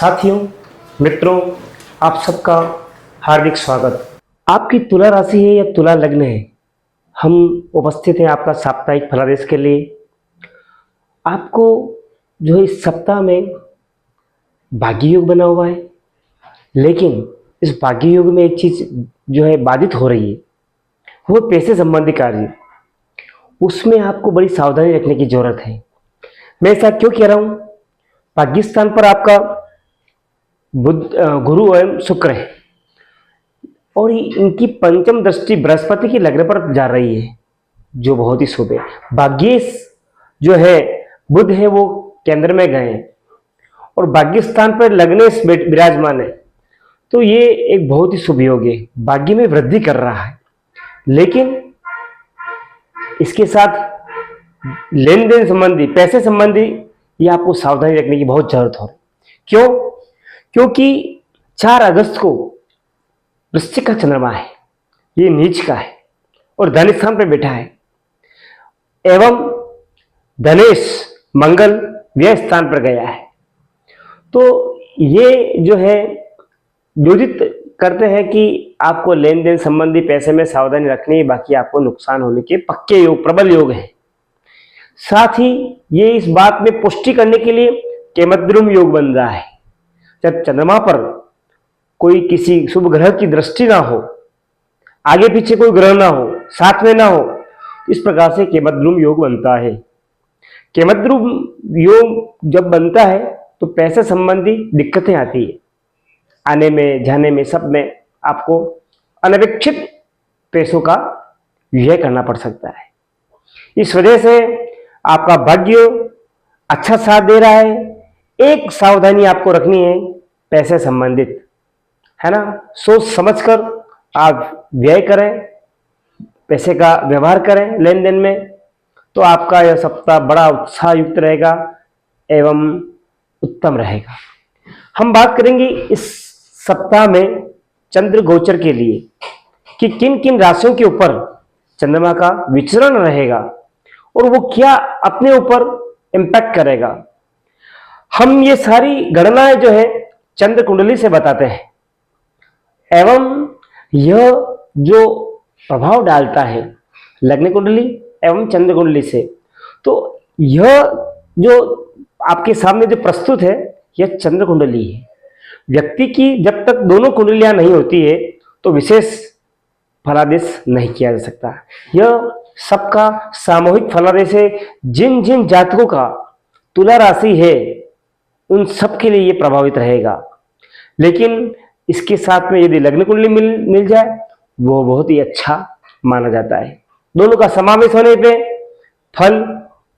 साथियों, मित्रों, आप सबका हार्दिक स्वागत। आपकी तुला राशि है या तुला लग्न है, हम उपस्थित हैं आपका साप्ताहिक फलादेश के लिए। आपको जो है इस सप्ताह में भाग्य योग बना हुआ है, लेकिन इस भाग्य योग में एक चीज जो है बाधित हो रही है, वो पैसे संबंधी कार्य। उसमें आपको बड़ी सावधानी रखने की जरूरत है। मैं ऐसा क्यों कह रहा हूं? भाग्य स्थान पर आपका गुरु एवं शुक्र है और इनकी पंचम दृष्टि बृहस्पति के लग्न पर जा रही है, जो बहुत ही शुभ है। भाग्येश जो है बुध है, वो केंद्र में गए और भाग्य स्थान पर लग्नेश विराजमान है, तो ये एक बहुत ही शुभ योग है, भाग्य में वृद्धि कर रहा है। लेकिन इसके साथ लेन देन संबंधी, पैसे संबंधी, ये आपको सावधानी रखने की बहुत जरूरत हो रही। क्यों? क्योंकि 4 अगस्त को वृश्चिक का चंद्रमा है, ये नीच का है और धन स्थान पर बैठा है, एवं धनेश मंगल व्यय स्थान पर गया है। तो ये जो है योजित करते हैं कि आपको लेन देन संबंधी पैसे में सावधानी रखनी है, बाकी आपको नुकसान होने के पक्के योग, प्रबल योग है। साथ ही ये इस बात में पुष्टि करने के लिए केमद्रुम योग बन रहा है। जब चंद्रमा पर कोई किसी शुभ ग्रह की दृष्टि ना हो, आगे पीछे कोई ग्रह ना हो, साथ में ना हो, इस प्रकार से केमद्रुम योग बनता है। केमद्रुम योग जब बनता है तो पैसे संबंधी दिक्कतें आती है, आने में जाने में सब में आपको अनपेक्षित पैसों का व्यय करना पड़ सकता है। इस वजह से आपका भाग्य अच्छा साथ दे रहा है। एक सावधानी आपको रखनी है पैसे संबंधित, है ना। सोच समझकर आप व्यय करें, पैसे का व्यवहार करें लेन देन में, तो आपका यह सप्ताह बड़ा उत्साह युक्त रहेगा एवं उत्तम रहेगा। हम बात करेंगे इस सप्ताह में चंद्र गोचर के लिए कि किन किन राशियों के ऊपर चंद्रमा का विचरण रहेगा और वो क्या अपने ऊपर इम्पैक्ट करेगा। हम ये सारी गणनाएं जो है चंद्र कुंडली से बताते हैं, एवं यह जो प्रभाव डालता है लग्न कुंडली एवं चंद्र कुंडली से, तो यह जो आपके सामने जो प्रस्तुत है, यह चंद्र कुंडली है। व्यक्ति की जब तक दोनों कुंडलियां नहीं होती है तो विशेष फलादेश नहीं किया जा सकता। यह सबका सामूहिक फलादेश है। जिन जिन जातकों का तुला राशि है उन सब के लिए ये प्रभावित रहेगा। लेकिन इसके साथ में यदि लग्न कुंडली मिल जाए, वो बहुत ही अच्छा माना जाता है। दोनों का समावेश होने पे फल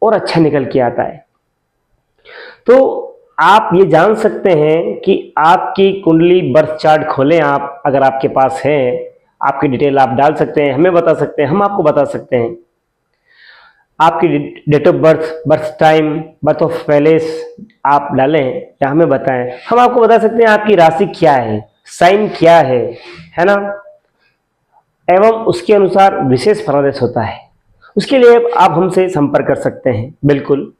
और अच्छा निकल के आता है। तो आप ये जान सकते हैं कि आपकी कुंडली बर्थ चार्ट खोलें आप, अगर आपके पास है, आपकी डिटेल आप डाल सकते हैं, हमें बता सकते हैं, हम आपको बता सकते हैं। आपकी date of birth, birth time, birth of palace आप डालें या हमें बताएं, हम आपको बता सकते हैं आपकी राशि क्या है, साइन क्या है ना। एवं उसके अनुसार विशेष फलादेश होता है। उसके लिए आप हमसे संपर्क कर सकते हैं। बिल्कुल,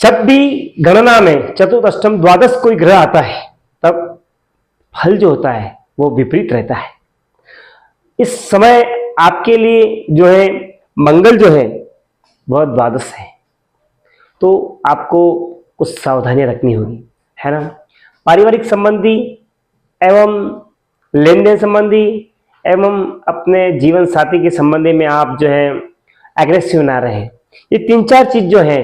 जब भी गणना में चतुर्थ, अष्टम, द्वादश कोई ग्रह आता है, तब फल जो होता है वो विपरीत रहता है। इस समय आपके लिए जो है मंगल जो है वह द्वादश है, तो आपको कुछ सावधानियां रखनी होगी, है ना। पारिवारिक संबंधी एवं लेन देन संबंधी एवं अपने जीवन साथी के संबंधी में आप जो है एग्रेसिव ना रहे। ये 3-4 चीज जो है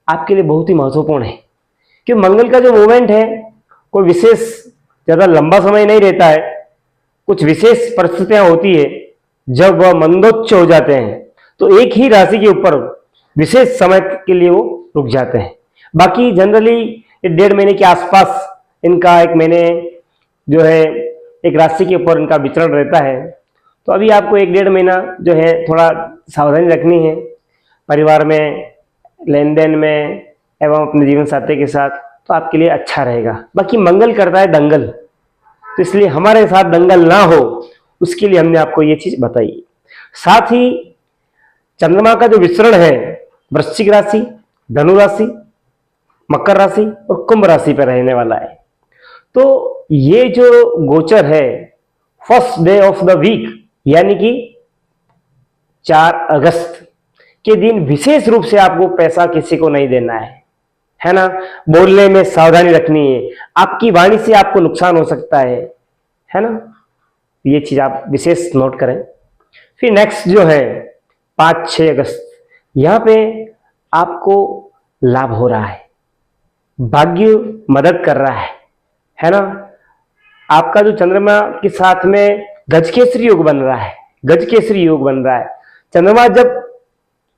आपके लिए बहुत ही महत्वपूर्ण है, कि मंगल का जो मूवमेंट है कोई विशेष ज्यादा लंबा समय नहीं रहता है। कुछ विशेष परिस्थितियां होती है जब वह मंदोच्च हो जाते हैं, तो एक ही राशि के ऊपर विशेष समय के लिए वो रुक जाते हैं। बाकी जनरली 1.5 महीने के आसपास इनका, 1 महीने जो है एक राशि के ऊपर इनका विचरण रहता है। तो अभी आपको 1-1.5 महीना जो है थोड़ा सावधानी रखनी है परिवार में, लेन देन में एवं अपने जीवन साथी के साथ, तो आपके लिए अच्छा रहेगा। बाकी मंगल करता है दंगल, तो इसलिए हमारे साथ दंगल ना हो, उसके लिए हमने आपको ये चीज बताई। साथ ही चंद्रमा का जो विचरण है वृश्चिक राशि, धनु राशि, मकर राशि और कुंभ राशि पर रहने वाला है। तो ये जो गोचर है first day of the week यानी कि 4 अगस्त के दिन विशेष रूप से आपको पैसा किसी को नहीं देना है ना। बोलने में सावधानी रखनी है, आपकी वाणी से आपको नुकसान हो सकता है ना। ये चीज आप विशेष नोट करें। फिर नेक्स्ट जो है 5-6 अगस्त, यहां पे आपको लाभ हो रहा है, भाग्य मदद कर रहा है ना। आपका जो चंद्रमा के साथ में गजकेसरी योग बन रहा है, गजकेसरी योग बन रहा है। चंद्रमा जब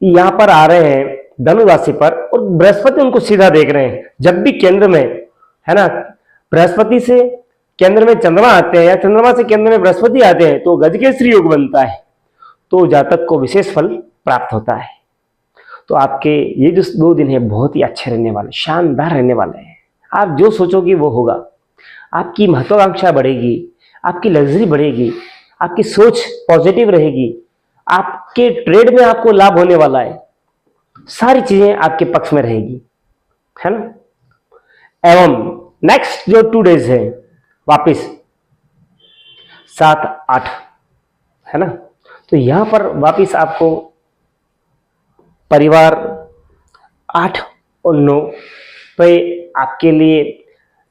यहां पर आ रहे हैं धनु राशि पर और बृहस्पति उनको सीधा देख रहे हैं, जब भी केंद्र में है ना बृहस्पति से केंद्र में चंद्रमा आते हैं या चंद्रमा से केंद्र में बृहस्पति आते हैं तो गजकेसरी योग बनता है, तो जातक को विशेष फल प्राप्त होता है। तो आपके ये जो 2 दिन है बहुत ही अच्छे रहने वाले, शानदार रहने वाले हैं। आप जो सोचोगे वो होगा, आपकी महत्वाकांक्षा बढ़ेगी, आपकी लग्जरी बढ़ेगी, आपकी सोच पॉजिटिव रहेगी, आपके ट्रेड में आपको लाभ होने वाला है, सारी चीजें आपके पक्ष में रहेगी, है ना। एवं नेक्स्ट जो 2 डेज है वापिस 7-8 है ना, तो यहां पर वापिस आपको परिवार 8 और 9 पे आपके लिए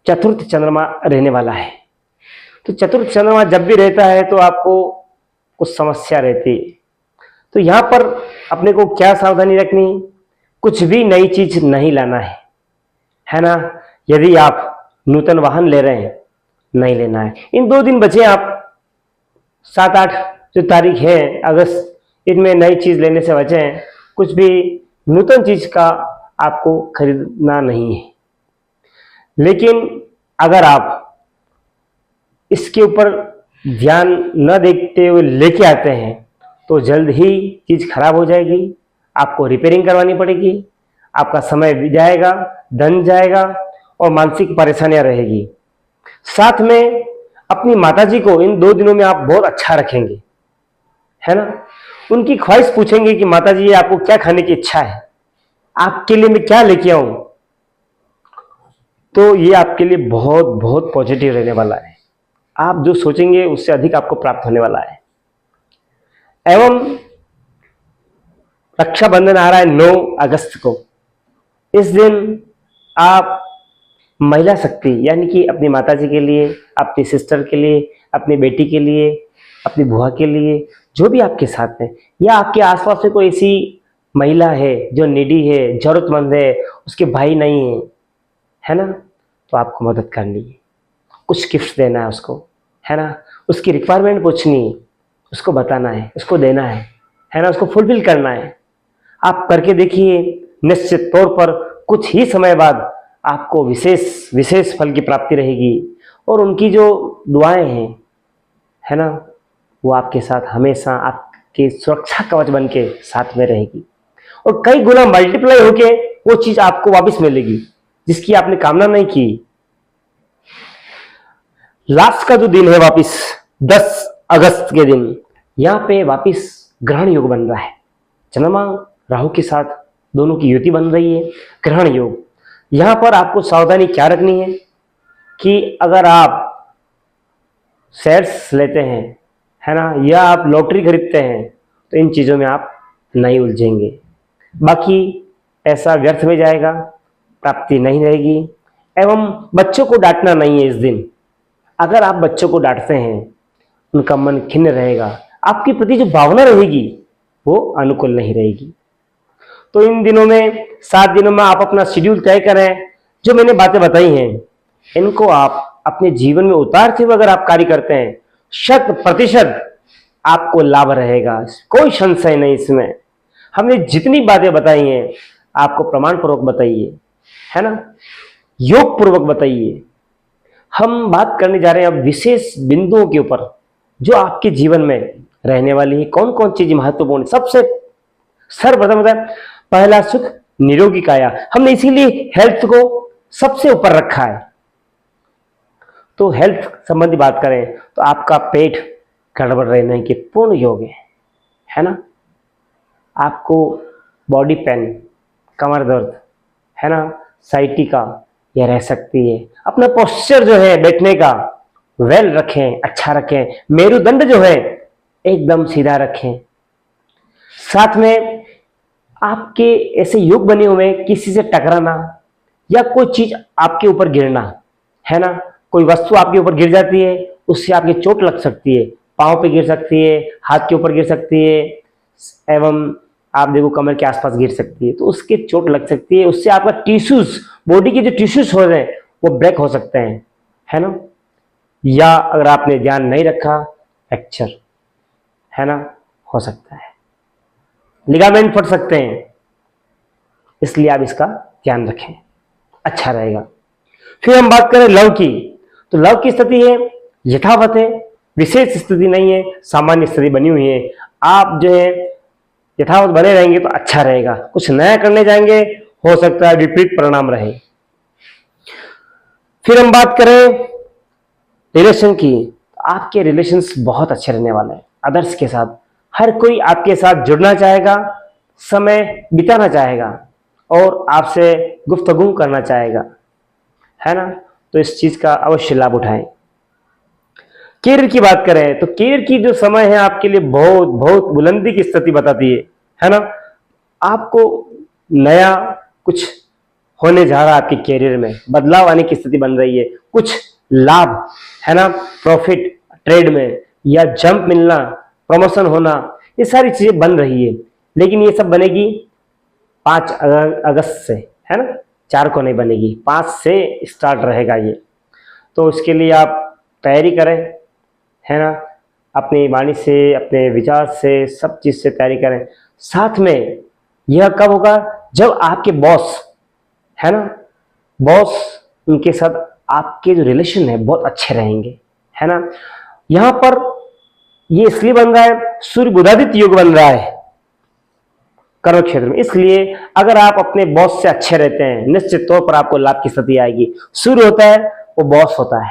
चतुर्थ चंद्रमा रहने वाला है। तो चतुर्थ चंद्रमा जब भी रहता है तो आपको कुछ समस्या रहती है। तो यहां पर अपने को क्या सावधानी रखनी, कुछ भी नई चीज नहीं लाना है ना। यदि आप नूतन वाहन ले रहे हैं नहीं लेना है। इन 2 दिन बचे, आप 7-8 जो तारीख है अगस्त, इनमें नई चीज लेने से बचे हैं। कुछ भी नूतन चीज का आपको खरीदना नहीं है। लेकिन अगर आप इसके ऊपर ध्यान न देखते हुए लेके आते हैं तो जल्द ही चीज खराब हो जाएगी, आपको रिपेयरिंग करवानी पड़ेगी, आपका समय भी जाएगा, धन जाएगा और मानसिक परेशानियां रहेगी। साथ में अपनी माताजी को इन 2 दिनों में आप बहुत अच्छा रखेंगे, है ना। उनकी ख्वाहिश पूछेंगे कि माताजी आपको क्या खाने की इच्छा है, आपके लिए मैं क्या लेके आऊं। तो ये आपके लिए बहुत बहुत पॉजिटिव रहने वाला है। आप जो सोचेंगे उससे अधिक आपको प्राप्त होने वाला है। एवं रक्षाबंधन आ रहा है 9 अगस्त को। इस दिन आप महिला शक्ति यानी कि अपनी माताजी के लिए, अपनी सिस्टर के लिए, अपनी बेटी के लिए, अपनी बुआ के लिए, जो भी आपके साथ है या आपके आसपास में कोई ऐसी महिला है जो नीडी है, जरूरतमंद है, उसके भाई नहीं है ना, तो आपको मदद करनी है, कुछ गिफ्ट देना है उसको, है ना। उसकी रिक्वायरमेंट पूछनी है, उसको बताना है, उसको देना है ना, उसको फुलफिल करना है। आप करके देखिए, निश्चित तौर पर कुछ ही समय बाद आपको विशेष फल की प्राप्ति रहेगी और उनकी जो दुआएं हैं, है ना, वो आपके साथ हमेशा आपके सुरक्षा कवच बन के साथ में रहेगी और कई गुना मल्टीप्लाई होके वो चीज आपको वापस मिलेगी जिसकी आपने कामना नहीं की। लास्ट का जो दिन है वापस 10 अगस्त के दिन, यहां पे वापस ग्रहण योग बन रहा है। चंद्रमा राहु के साथ दोनों की युति बन रही है, ग्रहण योग। यहां पर आपको सावधानी क्या रखनी है कि अगर आप शेयर्स लेते हैं, है ना, या आप लॉटरी खरीदते हैं तो इन चीजों में आप नहीं उलझेंगे। बाकी पैसा व्यर्थ में जाएगा, प्राप्ति नहीं रहेगी। एवं बच्चों को डांटना नहीं है इस दिन। अगर आप बच्चों को डांटते हैं उनका मन खिन्न रहेगा, आपके प्रति जो भावना रहेगी वो अनुकूल नहीं रहेगी। तो इन दिनों में 7 दिनों में आप अपना शेड्यूल तय करें। जो मैंने बातें बताई हैं इनको आप अपने जीवन में उतारते हुए अगर आप कार्य करते हैं 100% आपको लाभ रहेगा, कोई संशय नहीं इसमें। हमने जितनी बातें बताई हैं आपको प्रमाण पूर्वक बताइए, है ना, योग पूर्वक बताइए। हम बात करने जा रहे हैं अब विशेष बिंदुओं के ऊपर जो आपके जीवन में रहने वाली है। कौन कौन चीज महत्वपूर्ण। सबसे सर्वप्रथम होता है पहला सुख निरोगी काया। हमने इसीलिए हेल्थ को सबसे ऊपर रखा है। तो हेल्थ संबंधी बात करें तो आपका पेट गड़बड़ रहने के पूर्ण योग्य है ना। आपको बॉडी पेन, कमर दर्द, है ना, साइटी का यह रह सकती है। अपना पोस्चर जो है बैठने का वेल रखें, अच्छा रखें, मेरुदंड जो है एकदम सीधा रखें। साथ में आपके ऐसे योग बने हुए हैं किसी से टकराना या कोई चीज आपके ऊपर गिरना, है ना, कोई वस्तु आपके ऊपर गिर जाती है, उससे आपकी चोट लग सकती है, पांव पे गिर सकती है, हाथ के ऊपर गिर सकती है, एवं आप देखो कमर के आसपास गिर सकती है, तो उसकी चोट लग सकती है। उससे आपका टिश्यूज, बॉडी के जो टिश्यूज हो रहे हैं वो ब्रेक हो सकते हैं, है ना, या अगर आपने ध्यान नहीं रखा फ्रैक्चर, है ना, हो सकता है, लिगामेंट फट सकते हैं। इसलिए आप इसका ध्यान रखें, अच्छा रहेगा। फिर हम बात करें लव की, तो लव की स्थिति है यथावत है, विशेष स्थिति नहीं है, सामान्य स्थिति बनी हुई है। आप जो है यथावत बने रहेंगे तो अच्छा रहेगा। कुछ नया करने जाएंगे, हो सकता है विपरीत परिणाम रहे। फिर हम बात करें रिलेशन की, आपके रिलेशंस बहुत अच्छे रहने वाले हैं अदर्स के साथ। हर कोई आपके साथ जुड़ना चाहेगा, समय बिताना चाहेगा और आपसे गुफ्तगू करना चाहेगा, है ना, तो इस चीज का अवश्य लाभ उठाएं। कैरियर की बात करें तो कैरियर की जो समय है आपके लिए बहुत बहुत बुलंदी की स्थिति बताती है ना। आपको नया कुछ होने जा रहा है, आपके कैरियर में बदलाव आने की स्थिति बन रही है, कुछ लाभ, है ना, प्रॉफिट ट्रेड में या जंप मिलना, प्रमोशन होना, ये सारी चीजें बन रही है। लेकिन ये सब बनेगी 5 अगस्त से, है ना, 4 को नहीं बनेगी, 5 से स्टार्ट रहेगा ये। तो उसके लिए आप तैयारी करें, है ना, अपनी वाणी से, अपने विचार से, सब चीज से तैयारी करें। साथ में यह कब होगा, जब आपके बॉस, है ना, बॉस, उनके साथ आपके जो रिलेशन है बहुत अच्छे रहेंगे, है ना। यहां पर ये इसलिए बन रहा है, सूर्य बुधादित्य योग बन रहा है कर्म क्षेत्र में, इसलिए अगर आप अपने बॉस से अच्छे रहते हैं निश्चित तौर पर आपको लाभ की स्थिति आएगी। सूर्य होता है वो बॉस होता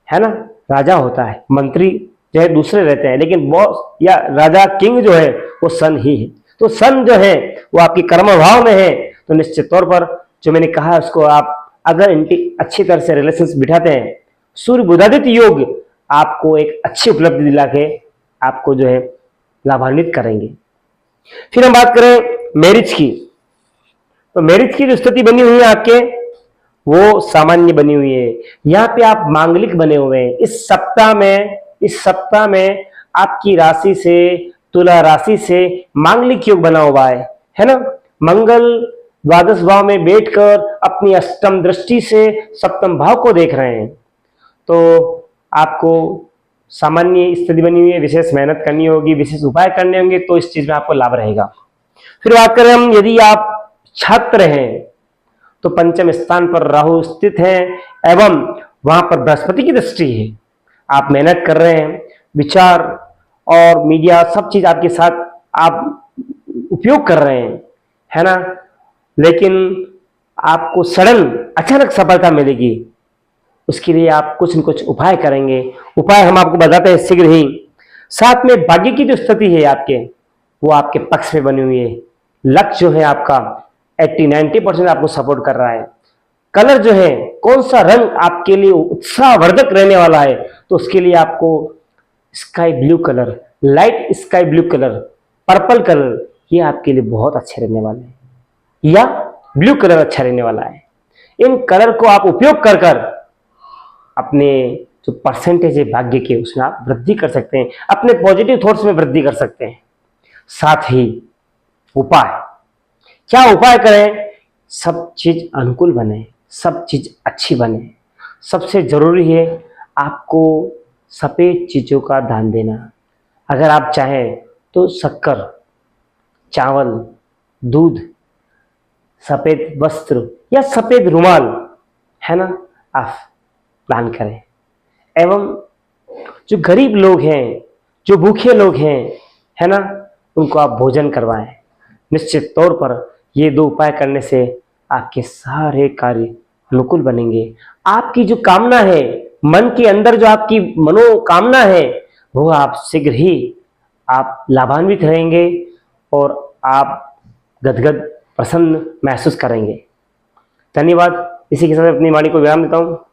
है ना, राजा होता है, मंत्री जो है दूसरे रहते हैं, लेकिन बॉस या राजा किंग जो है वो सन ही है। तो सन जो है वो आपकी कर्म भाव में है, तो निश्चित तौर पर जो मैंने कहा उसको आप अगर इनकी अच्छी तरह से रिलेशन बिठाते हैं, सूर्य बुधादित्य योग आपको एक अच्छी उपलब्धि दिला के आपको जो है लाभान्वित करेंगे। फिर हम बात करें मैरिज की, तो मैरिज की जो स्थिति बनी हुई है आपके वो सामान्य बनी हुई है। यहाँ पे आप मांगलिक बने हुए हैं। इस सप्ताह में आपकी राशि से, तुला राशि से मांगलिक योग बना हुआ है ना। मंगल द्वादश भाव में बैठकर अपनी अष्टम दृष्टि से सप्तम भाव को देख रहे हैं, तो आपको सामान्य स्थिति बनी हुई है, विशेष मेहनत करनी होगी, विशेष उपाय करने होंगे, तो इस चीज में आपको लाभ रहेगा। फिर बात करें हम, यदि आप छात्र हैं तो पंचम स्थान पर राहु स्थित है एवं वहां पर बृहस्पति की दृष्टि है। आप मेहनत कर रहे हैं, विचार और मीडिया सब चीज आपके साथ आप उपयोग कर रहे हैं, है ना, लेकिन आपको सडन अचानक सफलता मिलेगी। उसके लिए आप कुछ न कुछ उपाय करेंगे, उपाय हम आपको बताते हैं शीघ्र ही। साथ में भाग्य की जो स्थिति है आपके, वो आपके पक्ष में बनी हुई है। लक्ष्य जो है आपका 80-90% आपको सपोर्ट कर रहा है। कलर जो है, कौन सा रंग आपके लिए उत्साहवर्धक रहने वाला है, तो उसके लिए आपको sky blue colour, light sky blue colour, purple colour, ये आपके लिए बहुत अच्छे रहने वाले हैं, या ब्लू कलर अच्छा रहने वाला है। इन कलर को आप उपयोग कर कर अपने जो परसेंटेज है भाग्य के, उसमें आप वृद्धि कर सकते हैं, अपने पॉजिटिव थॉट्स में वृद्धि कर सकते हैं। साथ ही उपाय, क्या उपाय करें, सब चीज अनुकूल बने, सब चीज अच्छी बने। सबसे जरूरी है आपको सफेद चीजों का ध्यान देना। अगर आप चाहें तो शक्कर, चावल, दूध, सफेद वस्त्र या सफेद रुमाल, है ना, आप दान करें। एवं जो गरीब लोग हैं, जो भूखे लोग हैं, है ना, उनको आप भोजन करवाएं। निश्चित तौर पर ये 2 उपाय करने से आपके सारे कार्य अनुकूल बनेंगे। आपकी जो कामना है, मन के अंदर जो आपकी मनोकामना है, वो आप शीघ्र ही आप लाभान्वित रहेंगे और आप गदगद प्रसन्न महसूस करेंगे। धन्यवाद। इसी के साथ अपनी वाणी को विराम देता हूँ।